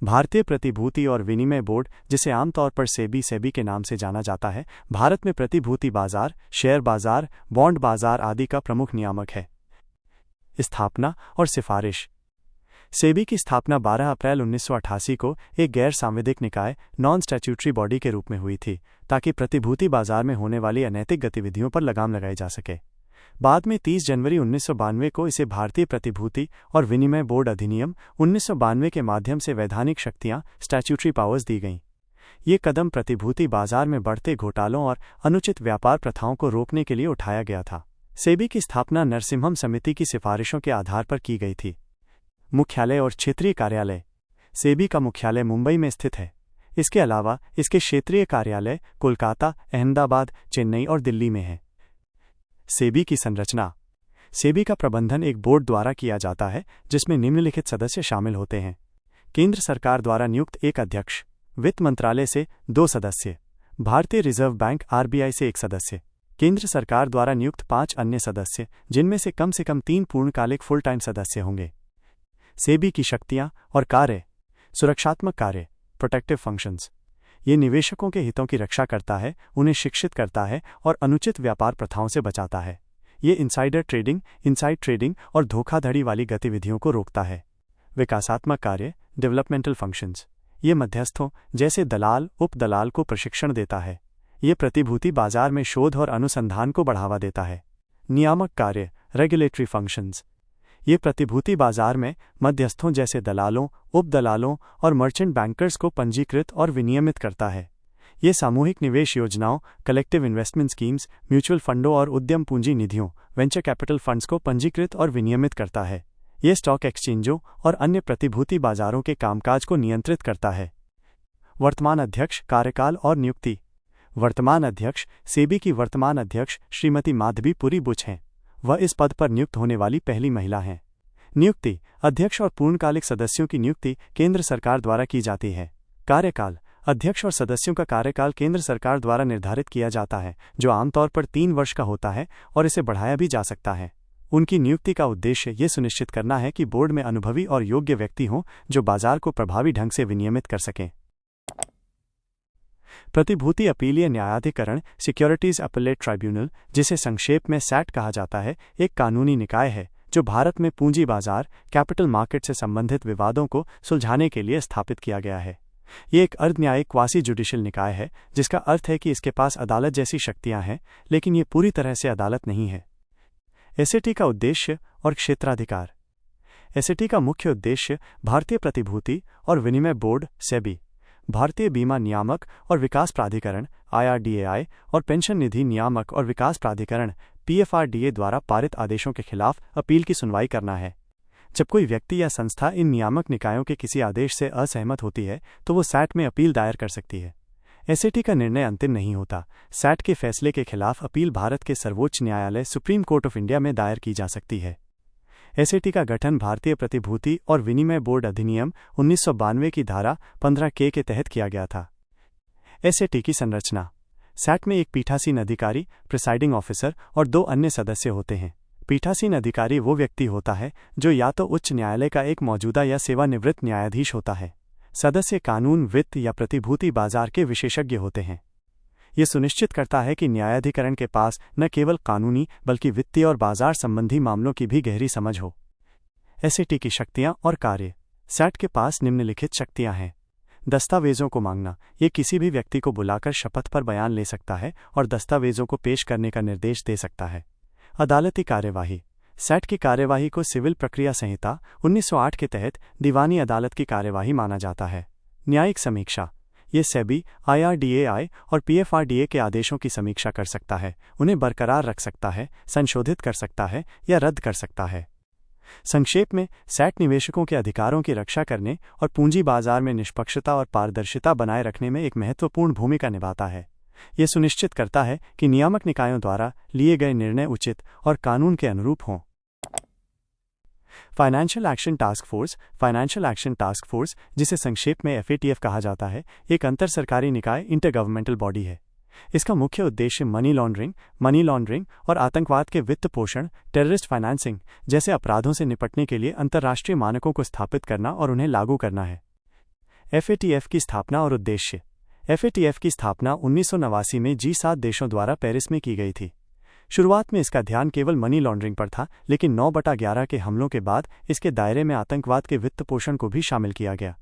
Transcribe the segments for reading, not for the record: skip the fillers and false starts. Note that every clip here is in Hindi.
भारतीय प्रतिभूति और विनिमय बोर्ड, जिसे आमतौर पर सेबी के नाम से जाना जाता है, भारत में प्रतिभूति बाजार, शेयर बाजार, बॉन्ड बाजार आदि का प्रमुख नियामक है। स्थापना और सिफारिश। सेबी की स्थापना 12 अप्रैल 1988 को एक गैर सांविधिक निकाय नॉन स्टैट्यूटरी बॉडी के रूप में हुई थी, ताकि प्रतिभूति बाजार में होने वाली अनैतिक गतिविधियों पर लगाम लगाई जा सके। बाद में 30 जनवरी 1992 को इसे भारतीय प्रतिभूति और विनिमय बोर्ड अधिनियम 1992 के माध्यम से वैधानिक शक्तियां स्टैट्यूटरी पावर्स दी गईं। ये कदम प्रतिभूति बाजार में बढ़ते घोटालों और अनुचित व्यापार प्रथाओं को रोकने के लिए उठाया गया था। सेबी की स्थापना नरसिम्हम समिति की सिफारिशों के आधार पर की गई थी। मुख्यालय और क्षेत्रीय कार्यालय। सेबी का मुख्यालय मुंबई में स्थित है। इसके अलावा इसके क्षेत्रीय कार्यालय कोलकाता, अहमदाबाद, चेन्नई और दिल्ली में हैं। सेबी की संरचना। सेबी का प्रबंधन एक बोर्ड द्वारा किया जाता है, जिसमें निम्नलिखित सदस्य शामिल होते हैं। केंद्र सरकार द्वारा नियुक्त एक अध्यक्ष, वित्त मंत्रालय से 2 सदस्य, भारतीय रिजर्व बैंक आरबीआई से 1 सदस्य, केंद्र सरकार द्वारा नियुक्त 5 अन्य सदस्य, जिनमें से कम 3 पूर्णकालिक फुल टाइम सदस्य होंगे। सेबी की शक्तियां और कार्य। सुरक्षात्मक कार्य, प्रोटेक्टिव फंक्शंस। ये निवेशकों के हितों की रक्षा करता है, उन्हें शिक्षित करता है और अनुचित व्यापार प्रथाओं से बचाता है। ये इनसाइड ट्रेडिंग और धोखाधड़ी वाली गतिविधियों को रोकता है। विकासात्मक कार्य, डेवलपमेंटल फंक्शंस। ये मध्यस्थों जैसे दलाल, उप दलाल को प्रशिक्षण देता है। ये प्रतिभूति बाजार में शोध और अनुसंधान को बढ़ावा देता है। नियामक कार्य, रेगुलेटरी फंक्शंस। ये प्रतिभूति बाजार में मध्यस्थों जैसे दलालों, उप दलालों और मर्चेंट बैंकर्स को पंजीकृत और विनियमित करता है। ये सामूहिक निवेश योजनाओं, कलेक्टिव इन्वेस्टमेंट स्कीम्स, म्यूचुअल फंडों और उद्यम पूंजी निधियों, वेंचर कैपिटल फंड्स को पंजीकृत और विनियमित करता है। ये स्टॉक एक्सचेंजों और अन्य प्रतिभूति बाजारों के कामकाज को नियंत्रित करता है। वर्तमान अध्यक्ष, कार्यकाल और नियुक्ति। वर्तमान अध्यक्ष। सेबी की वर्तमान अध्यक्ष श्रीमती माधवी पुरी बुच हैं। वह इस पद पर नियुक्त होने वाली पहली महिला हैं। नियुक्ति। अध्यक्ष और पूर्णकालिक सदस्यों की नियुक्ति केंद्र सरकार द्वारा की जाती है। कार्यकाल। अध्यक्ष और सदस्यों का कार्यकाल केंद्र सरकार द्वारा निर्धारित किया जाता है, जो आमतौर पर 3 वर्ष का होता है और इसे बढ़ाया भी जा सकता है। उनकी नियुक्ति का उद्देश्य ये सुनिश्चित करना है कि बोर्ड में अनुभवी और योग्य व्यक्ति हों, जो बाजार को प्रभावी ढंग से विनियमित कर सकें। प्रतिभूति अपीलीय न्यायाधिकरण, सिक्योरिटीज अपीलेट ट्राइब्यूनल, जिसे संक्षेप में सैट कहा जाता है, एक कानूनी निकाय है जो भारत में पूंजी बाजार, कैपिटल मार्केट से संबंधित विवादों को सुलझाने के लिए स्थापित किया गया है। ये एक अर्धन्यायिक क्वासी जुडिशियल निकाय है, जिसका अर्थ है कि इसके पास अदालत जैसी शक्तियां हैं, लेकिन ये पूरी तरह से अदालत नहीं है। एसएटी का उद्देश्य और क्षेत्राधिकार। एसएटी का मुख्य उद्देश्य भारतीय प्रतिभूति और विनिमय बोर्ड सेबी, भारतीय बीमा नियामक और विकास प्राधिकरण IRDAI और पेंशन निधि नियामक और विकास प्राधिकरण PFRDA द्वारा पारित आदेशों के खिलाफ अपील की सुनवाई करना है। जब कोई व्यक्ति या संस्था इन नियामक निकायों के किसी आदेश से असहमत होती है, तो वो सैट में अपील दायर कर सकती है। एसएटी का निर्णय अंतिम नहीं होता। सैट के फैसले के खिलाफ अपील भारत के सर्वोच्च न्यायालय सुप्रीम कोर्ट ऑफ इंडिया में दायर की जा सकती है। एसएटी का गठन भारतीय प्रतिभूति और विनिमय बोर्ड अधिनियम 1992 की धारा 15K के तहत किया गया था। एसएटी की संरचना। सैट में एक पीठासीन अधिकारी, प्रिसाइडिंग ऑफिसर और 2 अन्य सदस्य होते हैं। पीठासीन अधिकारी वो व्यक्ति होता है जो या तो उच्च न्यायालय का एक मौजूदा या सेवानिवृत्त न्यायाधीश होता है। सदस्य कानून, वित्त या प्रतिभूति बाजार के विशेषज्ञ होते हैं। ये सुनिश्चित करता है कि न्यायाधिकरण के पास न केवल कानूनी बल्कि वित्तीय और बाजार संबंधी मामलों की भी गहरी समझ हो। एसएटी की शक्तियां और कार्य। सैट के पास निम्नलिखित शक्तियां हैं। दस्तावेजों को मांगना। ये किसी भी व्यक्ति को बुलाकर शपथ पर बयान ले सकता है और दस्तावेजों को पेश करने का निर्देश दे सकता है। अदालती कार्यवाही। सैट की कार्यवाही को सिविल प्रक्रिया संहिता 1908 के तहत दीवानी अदालत की कार्यवाही माना जाता है। न्यायिक समीक्षा। ये सेबी, IRDAI और PFRDA के आदेशों की समीक्षा कर सकता है, उन्हें बरकरार रख सकता है, संशोधित कर सकता है या रद्द कर सकता है। संक्षेप में, सैट निवेशकों के अधिकारों की रक्षा करने और पूंजी बाजार में निष्पक्षता और पारदर्शिता बनाए रखने में एक महत्वपूर्ण भूमिका निभाता है। यह सुनिश्चित करता है कि नियामक निकायों द्वारा लिए गए निर्णय उचित और कानून के अनुरूप हों। Financial action task force. Financial action task force, जिसे संक्षेप में FATF कहा जाता है, एक अंतर सरकारी निकाय इंटरगवर्नमेंटल बॉडी है। इसका मुख्य उद्देश्य मनी लॉन्ड्रिंग और आतंकवाद के वित्त पोषण, टेररिस्ट फाइनेंसिंग जैसे अपराधों से निपटने के लिए अंतर्राष्ट्रीय मानकों को स्थापित करना और उन्हें लागू करना है। FATF की स्थापना और उद्देश्य। FATF की स्थापना 1989 में G7 देशों द्वारा पेरिस में की गई थी। शुरुआत में इसका ध्यान केवल मनी लॉन्ड्रिंग पर था, लेकिन 9/11 के हमलों के बाद इसके दायरे में आतंकवाद के वित्त पोषण को भी शामिल किया गया।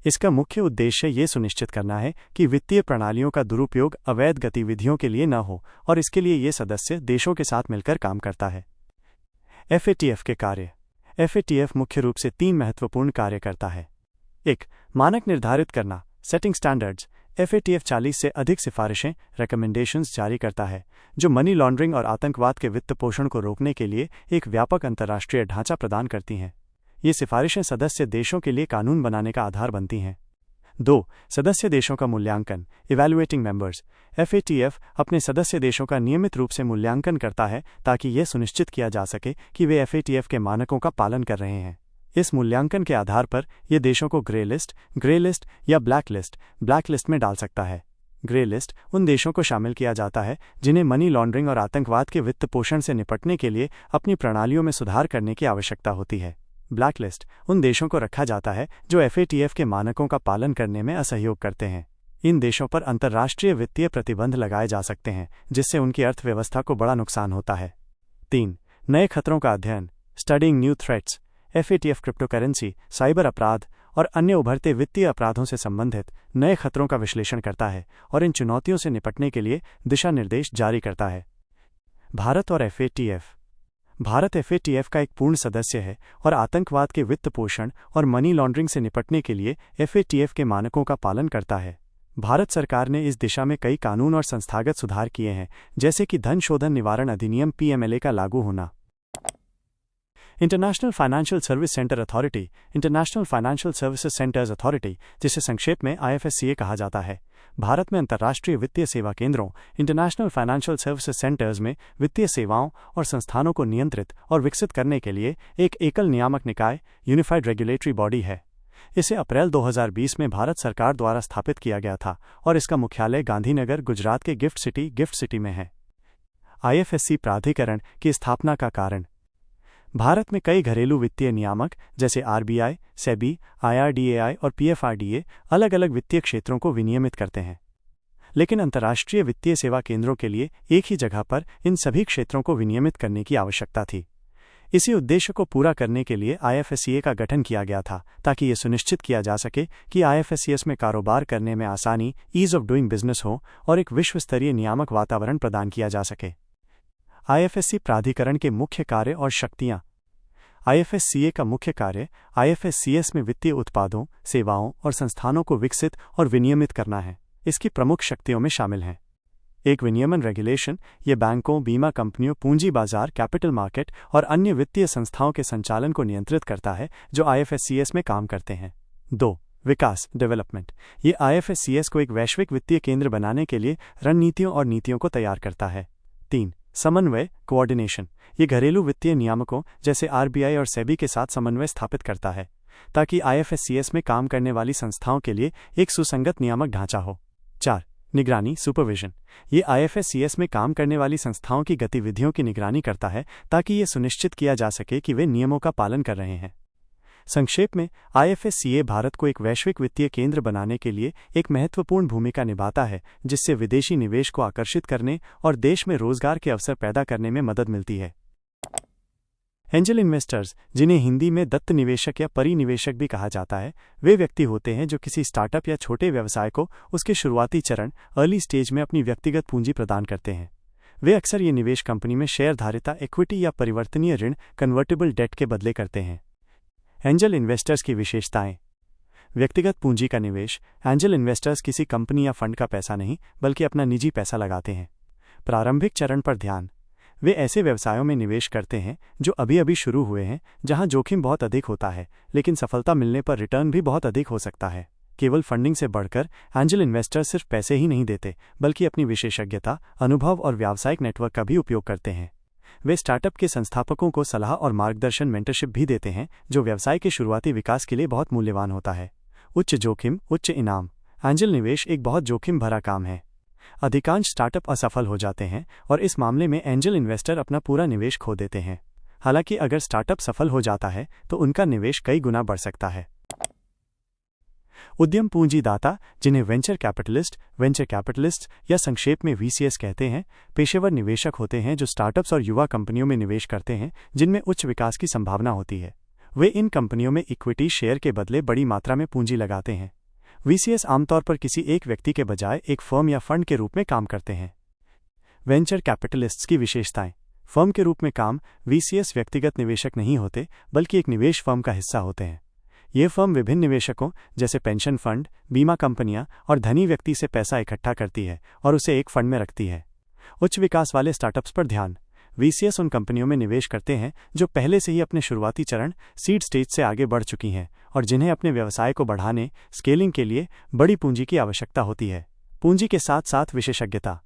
इसका मुख्य उद्देश्य ये सुनिश्चित करना है कि वित्तीय प्रणालियों का दुरुपयोग अवैध गतिविधियों के लिए न हो, और इसके लिए ये सदस्य देशों के साथ मिलकर काम करता है। FATF के कार्य। FATF मुख्य रूप से 3 महत्वपूर्ण कार्य करता है। 1. मानक निर्धारित करना, सेटिंग स्टैंडर्ड्स। FATF 40 से अधिक सिफारिशें, रिकमेंडेशंस जारी करता है, जो मनी लॉन्ड्रिंग और आतंकवाद के वित्त पोषण को रोकने के लिए एक व्यापक अंतर्राष्ट्रीय ढांचा प्रदान करती हैं। ये सिफारिशें सदस्य देशों के लिए कानून बनाने का आधार बनती हैं। 2. सदस्य देशों का मूल्यांकन, इवैल्यूएटिंग मेंबर्स। FATF अपने सदस्य देशों का नियमित रूप से मूल्यांकन करता है ताकि यह सुनिश्चित किया जा सके कि वे FATF के मानकों का पालन कर रहे हैं। इस मूल्यांकन के आधार पर यह देशों को ग्रे लिस्ट या ब्लैक लिस्ट में डाल सकता है। ग्रे लिस्ट उन देशों को शामिल किया जाता है जिन्हें मनी लॉन्ड्रिंग और आतंकवाद के वित्त पोषण से निपटने के लिए अपनी प्रणालियों में सुधार करने की आवश्यकता होती है। ब्लैक लिस्ट उन देशों को रखा जाता है जो FATF के मानकों का पालन करने में असहयोग करते हैं। इन देशों पर अंतर्राष्ट्रीय वित्तीय प्रतिबंध लगाए जा सकते हैं, जिससे उनकी अर्थव्यवस्था को बड़ा नुकसान होता है। 3. नए खतरों का अध्ययन, studying new threats. FATF cryptocurrency, cyber अपराध और अन्य उभरते वित्तीय अपराधों से संबंधित नए खतरों का विश्लेषण करता है और इन चुनौतियों से निपटने के लिए दिशा निर्देश जारी करता है। भारत और FATF। भारत FATF का एक पूर्ण सदस्य है और आतंकवाद के वित्त पोषण और मनी लॉन्ड्रिंग से निपटने के लिए FATF के मानकों का पालन करता है। भारत सरकार ने इस दिशा में कई कानून और संस्थागत सुधार किए हैं, जैसे कि धन शोधन निवारण अधिनियम PMLA का लागू होना। International financial service centre authority, international financial services centres authority, जिसे संक्षेप में IFSCA कहा जाता है, भारत में अंतर्राष्ट्रीय वित्तीय सेवा केंद्रों इंटरनेशनल फाइनेंशियल सर्विसेज सेंटर्स में वित्तीय सेवाओं और संस्थानों को नियंत्रित और विकसित करने के लिए एक एकल नियामक निकाय यूनिफाइड रेगुलेटरी बॉडी है। इसे अप्रैल 2020 में भारत सरकार द्वारा स्थापित किया गया था और इसका मुख्यालय गांधीनगर, गुजरात के गिफ्ट सिटी में है। IFSC प्राधिकरण की स्थापना का कारण। भारत में कई घरेलू वित्तीय नियामक जैसे RBI, SEBI, IRDAI और PFRDA अलग अलग वित्तीय क्षेत्रों को विनियमित करते हैं, लेकिन अंतर्राष्ट्रीय वित्तीय सेवा केंद्रों के लिए एक ही जगह पर इन सभी क्षेत्रों को विनियमित करने की आवश्यकता थी। इसी उद्देश्य को पूरा करने के लिए IFSCA का गठन किया गया था, ताकि ये सुनिश्चित किया जा सके कि IFSCS में कारोबार करने में आसानी, ईज ऑफ डूइंग बिजनेस हो और एक विश्व स्तरीय नियामक वातावरण प्रदान किया जा सके। IFSC प्राधिकरण के मुख्य कार्य और शक्तियां। IFSCA का मुख्य कार्य IFSCS में वित्तीय उत्पादों, सेवाओं और संस्थानों को विकसित और विनियमित करना है। इसकी प्रमुख शक्तियों में शामिल हैं: 1. विनियमन रेगुलेशन, ये बैंकों, बीमा कंपनियों, पूंजी बाजार, कैपिटल मार्केट और अन्य वित्तीय संस्थाओं के संचालन को नियंत्रित करता है जो IFSCS में काम करते हैं। 2. विकास, डेवलपमेंट, ये IFSCS को एक वैश्विक वित्तीय केंद्र बनाने के लिए रणनीतियों और नीतियों को तैयार करता है। 3. समन्वय, कोऑर्डिनेशन, ये घरेलू वित्तीय नियामकों जैसे RBI और SEBI के साथ समन्वय स्थापित करता है ताकि IFSCS में काम करने वाली संस्थाओं के लिए एक सुसंगत नियामक ढांचा हो। 4. निगरानी, सुपरविजन, ये IFSCS में काम करने वाली संस्थाओं की गतिविधियों की निगरानी करता है ताकि ये सुनिश्चित किया जा सके कि वे नियमों का पालन कर रहे हैं। संक्षेप में, IFSCA भारत को एक वैश्विक वित्तीय केंद्र बनाने के लिए एक महत्वपूर्ण भूमिका निभाता है, जिससे विदेशी निवेश को आकर्षित करने और देश में रोजगार के अवसर पैदा करने में मदद मिलती है। एंजल इन्वेस्टर्स, जिन्हें हिंदी में दत्त निवेशक या परिनिवेशक भी कहा जाता है, वे व्यक्ति होते हैं जो किसी स्टार्टअप या छोटे व्यवसाय को उसके शुरुआती चरण अर्ली स्टेज में अपनी व्यक्तिगत पूंजी प्रदान करते हैं। वे अक्सर ये निवेश कंपनी में शेयरधारिता, इक्विटी या परिवर्तनीय ऋण, कन्वर्टिबल डेट के बदले करते हैं। एंजल इन्वेस्टर्स की विशेषताएं। व्यक्तिगत पूंजी का निवेश। एंजल इन्वेस्टर्स किसी कंपनी या फंड का पैसा नहीं बल्कि अपना निजी पैसा लगाते हैं। प्रारंभिक चरण पर ध्यान। वे ऐसे व्यवसायों में निवेश करते हैं जो अभी अभी शुरू हुए हैं, जहां जोखिम बहुत अधिक होता है लेकिन सफलता मिलने पर रिटर्न भी बहुत अधिक हो सकता है। केवल फंडिंग से बढ़कर एंजल इन्वेस्टर्स सिर्फ पैसे ही नहीं देते बल्कि अपनी विशेषज्ञता, अनुभव और व्यावसायिक नेटवर्क का भी उपयोग करते हैं। वे स्टार्टअप के संस्थापकों को सलाह और मार्गदर्शन, मेंटरशिप भी देते हैं, जो व्यवसाय के शुरुआती विकास के लिए बहुत मूल्यवान होता है। उच्च जोखिम, उच्च इनाम। एंजल निवेश एक बहुत जोखिम भरा काम है। अधिकांश स्टार्टअप असफल हो जाते हैं और इस मामले में एंजल इन्वेस्टर अपना पूरा निवेश खो देते हैं। हालांकि अगर स्टार्टअप सफल हो जाता है तो उनका निवेश कई गुना बढ़ सकता है। उद्यम पूंजीदाता, जिन्हें वेंचर कैपिटलिस्ट या संक्षेप में वीसीएस कहते हैं, पेशेवर निवेशक होते हैं जो स्टार्टअप्स और युवा कंपनियों में निवेश करते हैं जिनमें उच्च विकास की संभावना होती है। वे इन कंपनियों में इक्विटी शेयर के बदले बड़ी मात्रा में पूंजी लगाते हैं। वीसीएस आमतौर पर किसी एक व्यक्ति के बजाय एक फर्म या फंड के रूप में काम करते हैं। वेंचर कैपिटलिस्ट्स की विशेषताएं। फर्म के रूप में काम, वीसीएस व्यक्तिगत निवेशक नहीं होते बल्कि एक निवेश फर्म का हिस्सा होते हैं। ये फर्म विभिन्न निवेशकों जैसे पेंशन फंड, बीमा कंपनियां और धनी व्यक्ति से पैसा इकट्ठा करती है और उसे एक फंड में रखती है। उच्च विकास वाले स्टार्टअप्स पर ध्यान। वीसीएस उन कंपनियों में निवेश करते हैं जो पहले से ही अपने शुरुआती चरण सीड स्टेज से आगे बढ़ चुकी हैं और जिन्हें अपने व्यवसाय को बढ़ाने, स्केलिंग के लिए बड़ी पूंजी की आवश्यकता होती है। पूंजी के साथ साथ विशेषज्ञता।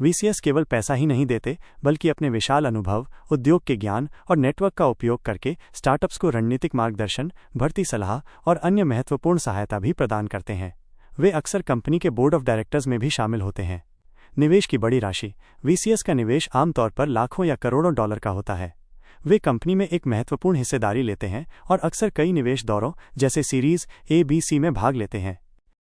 वीसीएस केवल पैसा ही नहीं देते बल्कि अपने विशाल अनुभव, उद्योग के ज्ञान और नेटवर्क का उपयोग करके स्टार्टअप्स को रणनीतिक मार्गदर्शन, भर्ती सलाह और अन्य महत्वपूर्ण सहायता भी प्रदान करते हैं। वे अक्सर कंपनी के बोर्ड ऑफ डायरेक्टर्स में भी शामिल होते हैं। निवेश की बड़ी राशि। वीसीएस का निवेश आमतौर पर लाखों या करोड़ों डॉलर का होता है। वे कंपनी में एक महत्वपूर्ण हिस्सेदारी लेते हैं और अक्सर कई निवेश दौरों जैसे सीरीज A, B, C में भाग लेते हैं।